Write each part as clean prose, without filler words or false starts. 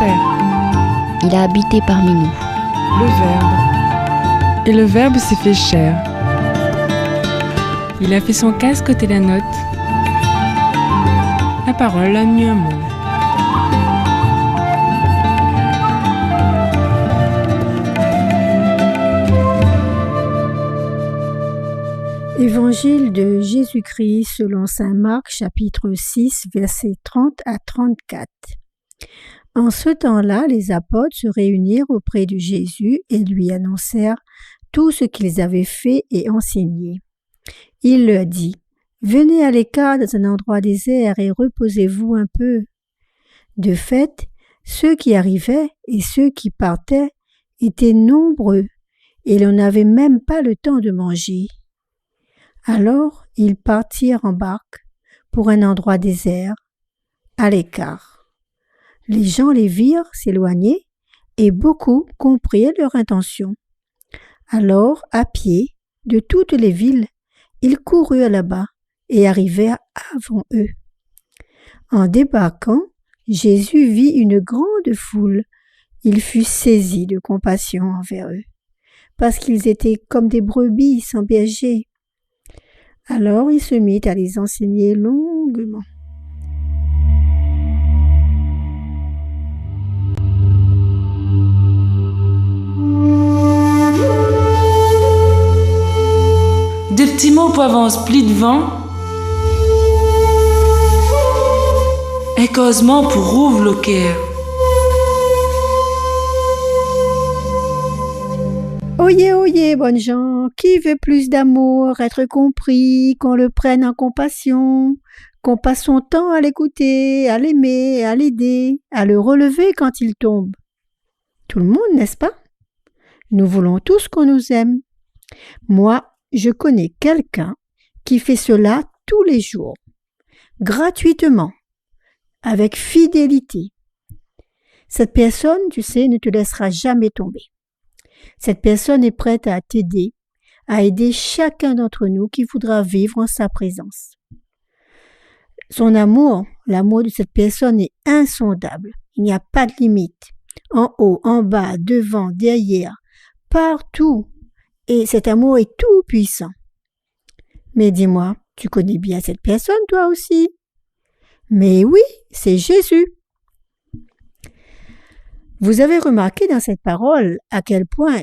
chair. Il a habité parmi nous. Le Verbe. Et le Verbe s'est fait chair. Il a fait son casque côté la note. La parole a mis un mot. Évangile de Jésus-Christ selon saint Marc, chapitre 6, versets 30 à 34. En ce temps-là, les apôtres se réunirent auprès de Jésus et lui annoncèrent tout ce qu'ils avaient fait et enseigné. Il leur dit : « Venez à l'écart dans un endroit désert et reposez-vous un peu. » De fait, ceux qui arrivaient et ceux qui partaient étaient nombreux et l'on n'avait même pas le temps de manger. Alors ils partirent en barque pour un endroit désert, à l'écart. Les gens les virent s'éloigner et beaucoup comprirent leur intention. Alors, à pied, de toutes les villes, ils coururent là-bas et arrivèrent avant eux. En débarquant, Jésus vit une grande foule. Il fut saisi de compassion envers eux, parce qu'ils étaient comme des brebis sans berger. Alors il se mit à les enseigner longuement. Des petits mots pour avance pli devant. Un causement pour ouvre le cœur. Oyez, oyez, bonnes gens, qui veut plus d'amour, être compris, qu'on le prenne en compassion, qu'on passe son temps à l'écouter, à l'aimer, à l'aider, à le relever quand il tombe. Tout le monde, n'est-ce pas? Nous voulons tous qu'on nous aime. Moi, je connais quelqu'un qui fait cela tous les jours, gratuitement, avec fidélité. Cette personne, tu sais, ne te laissera jamais tomber. Cette personne est prête à t'aider, à aider chacun d'entre nous qui voudra vivre en sa présence. Son amour, l'amour de cette personne est insondable. Il n'y a pas de limite. En haut, en bas, devant, derrière, partout. Et cet amour est tout puissant. Mais dis-moi, tu connais bien cette personne toi aussi? Mais oui, c'est Jésus. Vous avez remarqué dans cette parole à quel point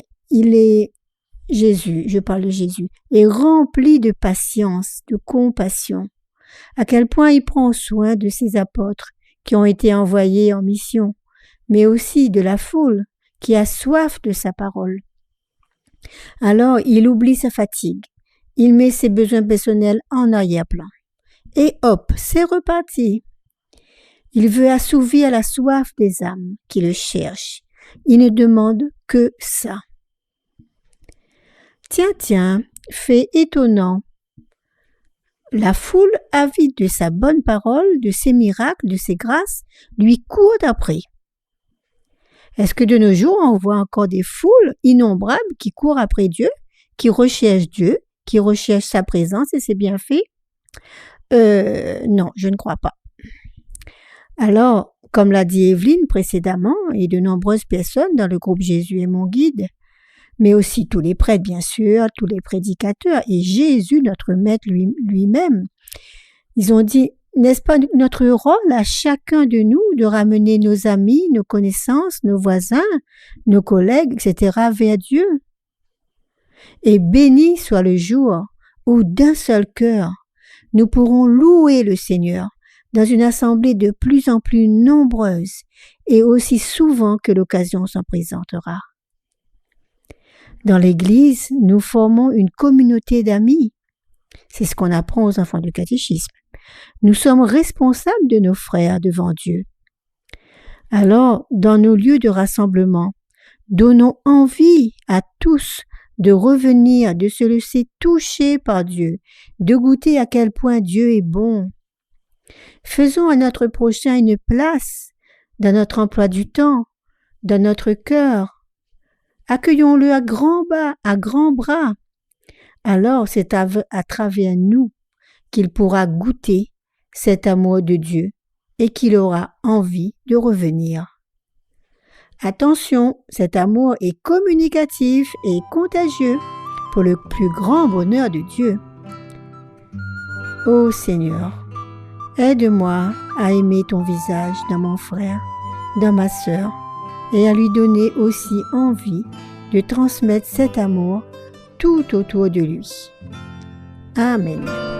Jésus, je parle de Jésus, est rempli de patience, de compassion, à quel point il prend soin de ses apôtres qui ont été envoyés en mission, mais aussi de la foule qui a soif de sa parole. Alors il oublie sa fatigue, il met ses besoins personnels en arrière-plan. Et hop, c'est reparti. Il veut assouvir la soif des âmes qui le cherchent. Il ne demande que ça. Tiens, fait étonnant. La foule, avide de sa bonne parole, de ses miracles, de ses grâces, lui court après. Est-ce que de nos jours, on voit encore des foules innombrables qui courent après Dieu, qui recherchent sa présence et ses bienfaits? Non, je ne crois pas. Alors, comme l'a dit Evelyne précédemment, et de nombreuses personnes dans le groupe Jésus est mon guide, mais aussi tous les prêtres bien sûr, tous les prédicateurs, et Jésus, notre maître lui-même, ils ont dit, n'est-ce pas notre rôle à chacun de nous de ramener nos amis, nos connaissances, nos voisins, nos collègues, etc. vers Dieu? Et béni soit le jour où d'un seul cœur, nous pourrons louer le Seigneur dans une assemblée de plus en plus nombreuse et aussi souvent que l'occasion s'en présentera. Dans l'Église, nous formons une communauté d'amis. C'est ce qu'on apprend aux enfants du catéchisme. Nous sommes responsables de nos frères devant Dieu. Alors, dans nos lieux de rassemblement, donnons envie à tous de revenir, de se laisser toucher par Dieu, de goûter à quel point Dieu est bon. Faisons à notre prochain une place dans notre emploi du temps, dans notre cœur. Accueillons-le à grands bras. Alors c'est à travers nous qu'il pourra goûter cet amour de Dieu et qu'il aura envie de revenir. Attention, cet amour est communicatif et contagieux pour le plus grand bonheur de Dieu. Ô Seigneur, aide-moi à aimer ton visage dans mon frère, dans ma sœur, et à lui donner aussi envie de transmettre cet amour tout autour de lui. Amen.